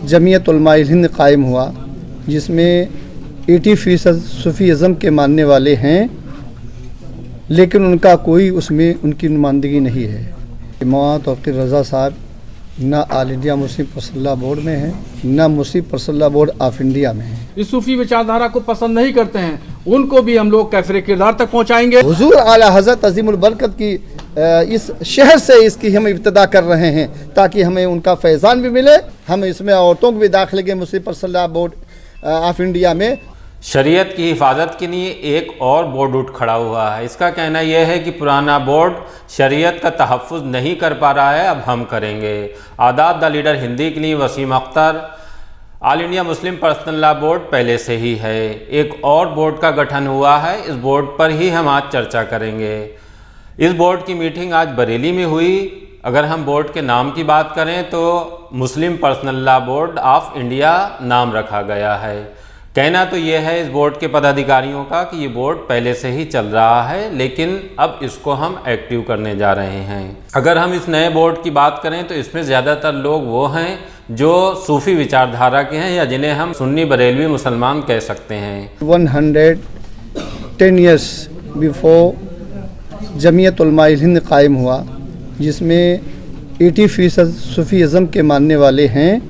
जमीयत उलमा हिंद कायम हुआ, जिसमें 80% सूफ़ीज़म के मानने वाले हैं, लेकिन उनका कोई उसमें उनकी नुमाइंदगी नहीं है। मौलाना तौक़ीर रज़ा साहब ना All India Muslim personal board में है, ना Muslim personal board of India में है। इस सूफी विचारधारा को पसंद नहीं करते हैं, उनको भी हम लोग कैफिर किरदार तक पहुंचाएंगे। हुजूर आला हज़रत अज़ीमुल बरकत की इस शहर से इसकी हम इब्तिदा कर रहे हैं, ताकि हमें उनका फैज़ान भी मिले। हम इसमें औरतों को भी दाखिल के मुस्लिम पर्सनल बोर्ड ऑफ इंडिया में। शरीयत की हिफाजत के लिए एक और बोर्ड उठ खड़ा हुआ है। इसका कहना यह है कि पुराना बोर्ड शरीयत का तहफ़्फ़ुज़ नहीं कर पा रहा है, अब हम करेंगे। आदाब द लीडर हिंदी के लिए Waseem Akhtar. All India Muslim personal law board पहले से ही है, एक और बोर्ड का गठन हुआ है। इस बोर्ड पर ही हम आज चर्चा करेंगे। इस बोर्ड की मीटिंग आज बरेली में हुई। अगर हम बोर्ड के नाम की बात करें तो Muslim personal law Board of India नाम रखा गया है। कहना तो यह है इस बोर्ड के पदाधिकारियों का कि ये बोर्ड पहले से ही चल रहा है, लेकिन अब इसको हम एक्टिव करने जा रहे हैं। अगर हम इस नए बोर्ड की बात करें तो इसमें ज़्यादातर लोग वो हैं जो सूफ़ी विचारधारा के हैं, या जिन्हें हम सुन्नी बरेलवी मुसलमान कह सकते हैं। 110 ईयर्स बिफोर जमीयत उलमा हिंद कायम हुआ, जिसमें 80% सूफ़ीज़म के मानने वाले हैं,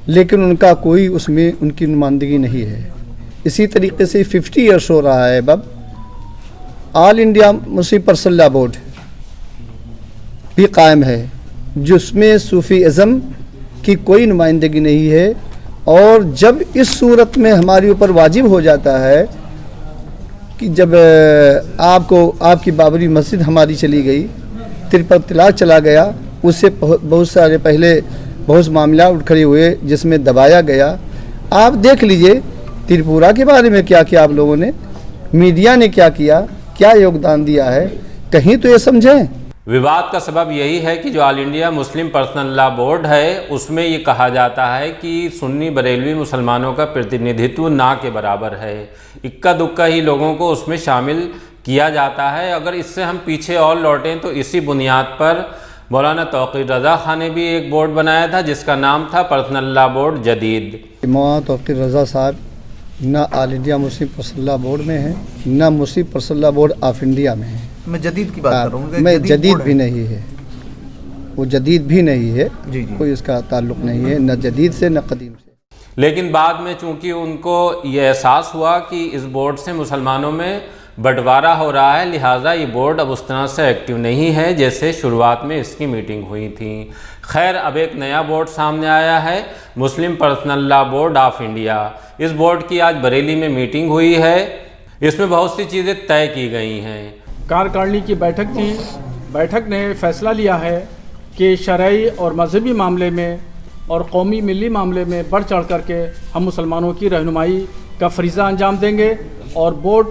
लेकिन उनका कोई उसमें उनकी नुमाइंदगी नहीं है। इसी तरीके से 50 ईयर्स हो रहा है अब all India Muslim personal law board भी कायम है, जिसमें सूफ़ीज़म की कोई नुमाइंदगी नहीं है। और जब इस सूरत में हमारे ऊपर वाजिब हो जाता है कि जब आपकी बाबरी मस्जिद हमारी चली गई, तिरपन तलाक चला गया, उससे बहुत सारे पहले बहुत मामला उठ खड़े हुए जिसमें दबाया गया। आप देख लीजिए त्रिपुरा के बारे में क्या किया आप लोगों ने, मीडिया ने क्या किया, क्या योगदान दिया है, कहीं तो ये समझें। विवाद का सबब यही है कि जो all India Muslim personal law board है उसमें ये कहा जाता है कि सुन्नी बरेलवी मुसलमानों का प्रतिनिधित्व ना के बराबर है। इक्का दुक्का ही लोगों को उसमें शामिल किया जाता है। अगर इससे हम पीछे और लौटें तो इसी बुनियाद पर मौलाना तौक़ीर रज़ा खान ने भी एक बोर्ड बनाया था जिसका नाम था पर्सनल लॉ बोर्ड जदीद। मौलाना तौक़ीर रज़ा साहब ना All India Muslim personal law Board में है, ना Muslim personal law Board of India में है। मैं जदीद की बात कर रहा हूँ। मैं जदीद भी नहीं है, वो जदीद भी नहीं है। जी जी। कोई इसका ताल्लुक़ नहीं है, न जदीद से न कदीम से। लेकिन बाद में चूंकि उनको ये एहसास हुआ कि इस बोर्ड से मुसलमानों में बंटवारा हो रहा है, लिहाजा ये बोर्ड अब उस तरह से एक्टिव नहीं है जैसे शुरुआत में इसकी मीटिंग हुई थी। खैर, अब एक नया बोर्ड सामने आया है, Muslim personal law Board of India. इस बोर्ड की आज बरेली में मीटिंग हुई है। इसमें बहुत सी चीज़ें तय की गई हैं। कार्यकारिणी की बैठक थी। बैठक ने फैसला लिया है कि शरई और मजहबी मामले में और कौमी मिली मामले में बढ़ चढ़ करके हम मुसलमानों की रहनुमाई का फरीज़ा अंजाम देंगे। और बोर्ड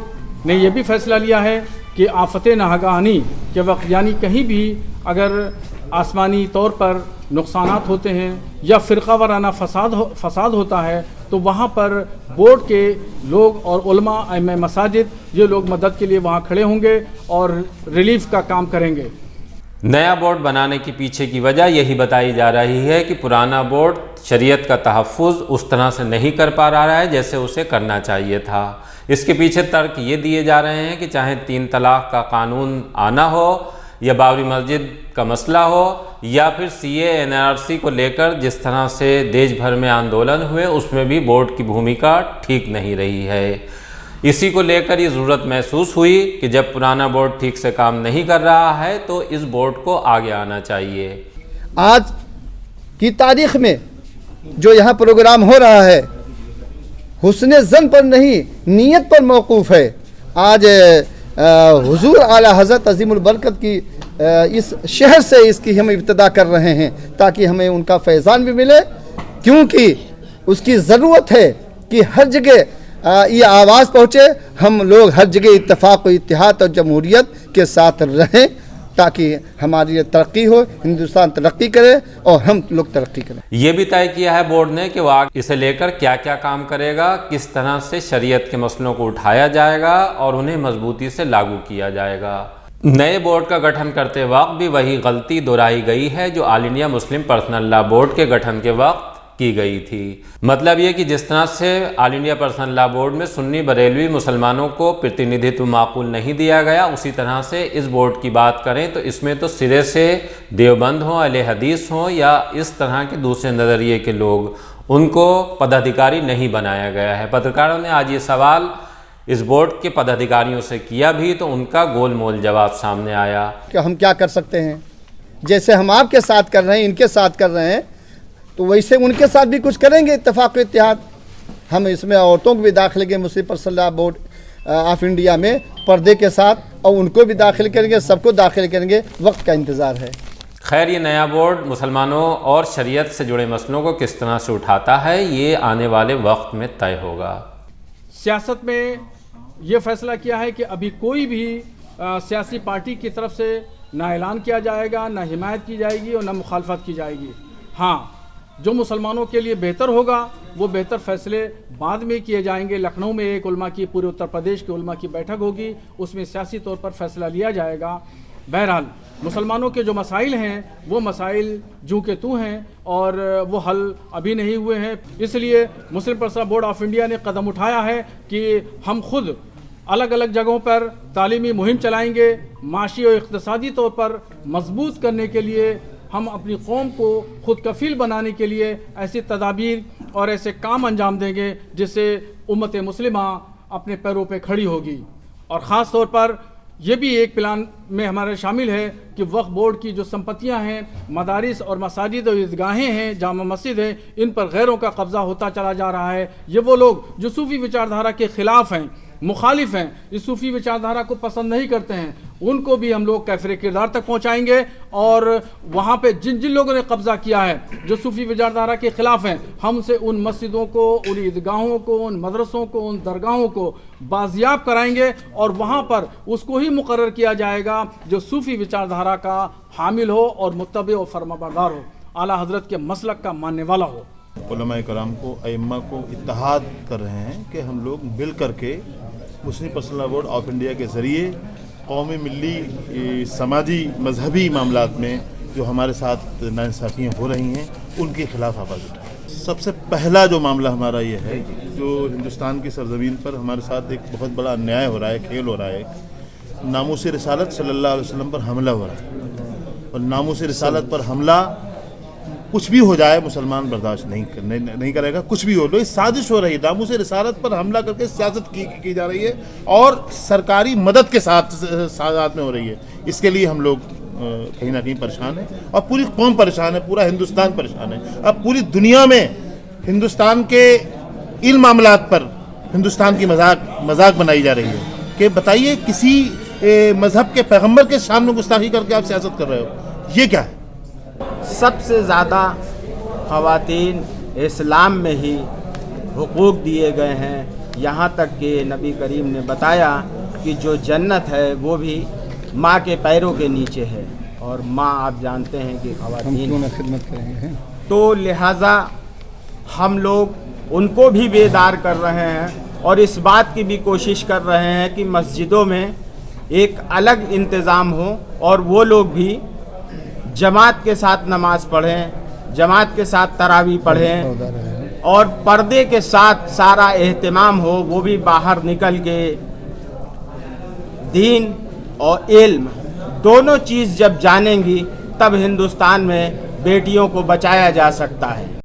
ने यह भी फैसला लिया है कि आफत नाहगानी के वक्त, यानी कहीं भी अगर आसमानी तौर पर नुकसानात होते हैं या फ़िरक़ा वाराना फसाद होता है, तो वहाँ पर बोर्ड के लोग और उलमा इमाम मसाजिद ये लोग मदद के लिए वहाँ खड़े होंगे और रिलीफ का काम करेंगे। नया बोर्ड बनाने के पीछे की वजह यही बताई जा रही है कि पुराना बोर्ड शरीयत का तहफ़्फ़ुज़ उस तरह से नहीं कर पा रहा है जैसे उसे करना चाहिए था। इसके पीछे तर्क ये दिए जा रहे हैं कि चाहे 3 तलाक का कानून आना हो, या बाबरी मस्जिद का मसला हो, या फिर CA NRC को लेकर जिस तरह से देश भर में आंदोलन हुए, उसमें भी बोर्ड की भूमिका ठीक नहीं रही है। इसी को लेकर ये ज़रूरत महसूस हुई कि जब पुराना बोर्ड ठीक से काम नहीं कर रहा है तो इस बोर्ड को आगे आना चाहिए। आज की तारीख में जो यहाँ प्रोग्राम हो रहा है हुस्ने ज़न पर नहीं, नीयत पर मौकूफ़ है। आज हुजूर आला हज़रत अज़ीमुल बरकत की इस शहर से इसकी हम इब्तिदा कर रहे हैं, ताकि हमें उनका फैज़ान भी मिले, क्योंकि उसकी ज़रूरत है कि हर जगह ये आवाज़ पहुँचे। हम लोग हर जगह इत्तेफाक व इत्तेहाद और जमहूरियत के साथ रहें, ताकि हमारी तरक्की हो, हिंदुस्तान तरक्की करे और हम लोग तरक्की करें। ये भी तय किया है बोर्ड ने कि वो आगे इसे लेकर क्या क्या काम करेगा, किस तरह से शरीयत के मसलों को उठाया जाएगा और उन्हें मजबूती से लागू किया जाएगा। नए बोर्ड का गठन करते वक्त भी वही गलती दोहराई गई है जो all India Muslim personal law board के गठन के वक्त की गई थी। मतलब ये कि जिस तरह से all India personal law Board में सुन्नी बरेलवी मुसलमानों को प्रतिनिधित्व माकूल नहीं दिया गया, उसी तरह से इस बोर्ड की बात करें तो इसमें तो सिरे से देवबंद हों, अहले हदीस हों या इस तरह के दूसरे नज़रिए के लोग, उनको पदाधिकारी नहीं बनाया गया है। पत्रकारों ने आज ये सवाल इस बोर्ड के पदाधिकारियों से किया भी तो उनका गोलमोल जवाब सामने आया कि हम क्या कर सकते हैं, जैसे हम आपके साथ कर रहे हैं, इनके साथ कर रहे हैं, तो वैसे उनके साथ भी कुछ करेंगे इत्तेफाक व इत्तेहाद। हम इसमें औरतों को भी दाखिल करेंगे Muslim personal law Board of India में पर्दे के साथ, और उनको भी दाखिल करेंगे, सबको दाखिल करेंगे, वक्त का इंतज़ार है। खैर, ये नया बोर्ड मुसलमानों और शरीयत से जुड़े मसलों को किस तरह से उठाता है, ये आने वाले वक्त में तय होगा। सियासत में ये फैसला किया है कि अभी कोई भी सियासी पार्टी की तरफ से ना ऐलान किया जाएगा, ना हिमायत की जाएगी और ना मुखालफत की जाएगी। हाँ, जो मुसलमानों के लिए बेहतर होगा वो बेहतर फैसले बाद में किए जाएंगे। लखनऊ में एक उलमा की, पूरे उत्तर प्रदेश के उलमा की बैठक होगी, उसमें सियासी तौर पर फैसला लिया जाएगा। बहरहाल मुसलमानों के जो मसाइल हैं वो मसाइल जू के तू हैं और वो हल अभी नहीं हुए हैं। इसलिए मुस्लिम पर्सनल बोर्ड ऑफ इंडिया ने कदम उठाया है कि हम खुद अलग अलग जगहों पर तालीमी मुहिम चलाएंगे। माशी और इक़्तिसादी तौर पर मजबूत करने के लिए हम अपनी कौम को खुद कफील बनाने के लिए ऐसी तदाबीर और ऐसे काम अंजाम देंगे जिससे उम्मत मुस्लिमा अपने पैरों पे खड़ी होगी। और ख़ास तौर पर यह भी एक प्लान में हमारे शामिल है कि वक्फ बोर्ड की जो संपत्तियां हैं, मदारिस और मसाजिद और ईदगाहें हैं, जामा मस्जिद हैं, इन पर गैरों का कब्ज़ा होता चला जा रहा है। ये वो लोग जो सूफ़ी विचारधारा के ख़िलाफ़ हैं, मुखालिफ हैं, इस सूफ़ी विचारधारा को पसंद नहीं करते हैं, उनको भी हम लोग कैफिर किरदार तक पहुंचाएंगे। और वहाँ पे जिन जिन लोगों ने कब्ज़ा किया है, जो सूफ़ी विचारधारा के ख़िलाफ़ हैं, हमसे उन मस्जिदों को, उन ईदगाहों को, उन मदरसों को, उन दरगाहों को बाजियाब कराएंगे और वहाँ पर उसको ही मुकर्रर किया जाएगा जो सूफ़ी विचारधारा का हामिल हो और मुत्तबे और फरमाबरदार हो, आला हज़रत के मसलक का मानने वाला हो। उलमा कराम को, अइम्मा को इत्तेहाद कर रहे हैं कि हम लोग मिल करके Muslim personal law Board of India के ज़रिए कौमी, मिली, समाजी, मजहबी मामलात में जो हमारे साथ नाइंसाफ़ियाँ हो रही हैं उनके ख़िलाफ़ आवाज़ उठाएं। सबसे पहला जो मामला हमारा ये है, जो हिंदुस्तान की सरज़मीन पर हमारे साथ एक बहुत बड़ा अन्याय हो रहा है, खेल हो रहा है। नामूस रिसालत सल्लल्लाहु अलैहि वसल्लम पर हमला हो रहा है और नामूस रिसालत पर हमला कुछ भी हो जाए मुसलमान बर्दाश्त नहीं करेगा। कुछ भी हो लो, इस साजिश हो रही है, नामूस रिसालत पर हमला करके सियासत की जा रही है और सरकारी मदद के साथ में हो रही है। इसके लिए हम लोग कहीं ना कहीं परेशान हैं और पूरी कौम परेशान है, पूरा हिंदुस्तान परेशान है। अब पूरी दुनिया में हिंदुस्तान के इन मामलात पर हिंदुस्तान की मजाक बनाई जा रही है कि बताइए किसी मजहब के पैगम्बर के सामने गुस्ताखी करके आप सियासत कर रहे हो, ये क्या है? सबसे ज़्यादा ख़वातीन इस्लाम में ही हुकूक दिए गए हैं। यहाँ तक कि नबी करीम ने बताया कि जो जन्नत है वो भी माँ के पैरों के नीचे है और माँ आप जानते हैं कि ख़वातीन खिदमत करेंगे। तो लिहाजा हम लोग उनको भी बेदार कर रहे हैं और इस बात की भी कोशिश कर रहे हैं कि मस्जिदों में एक अलग इंतज़ाम हो और वो लोग भी जमात के साथ नमाज पढ़ें, जमात के साथ तरावी पढ़ें और पर्दे के साथ सारा एहतिमाम हो। वो भी बाहर निकल के दीन और इल्म दोनों चीज़ जब जानेंगी तब हिंदुस्तान में बेटियों को बचाया जा सकता है।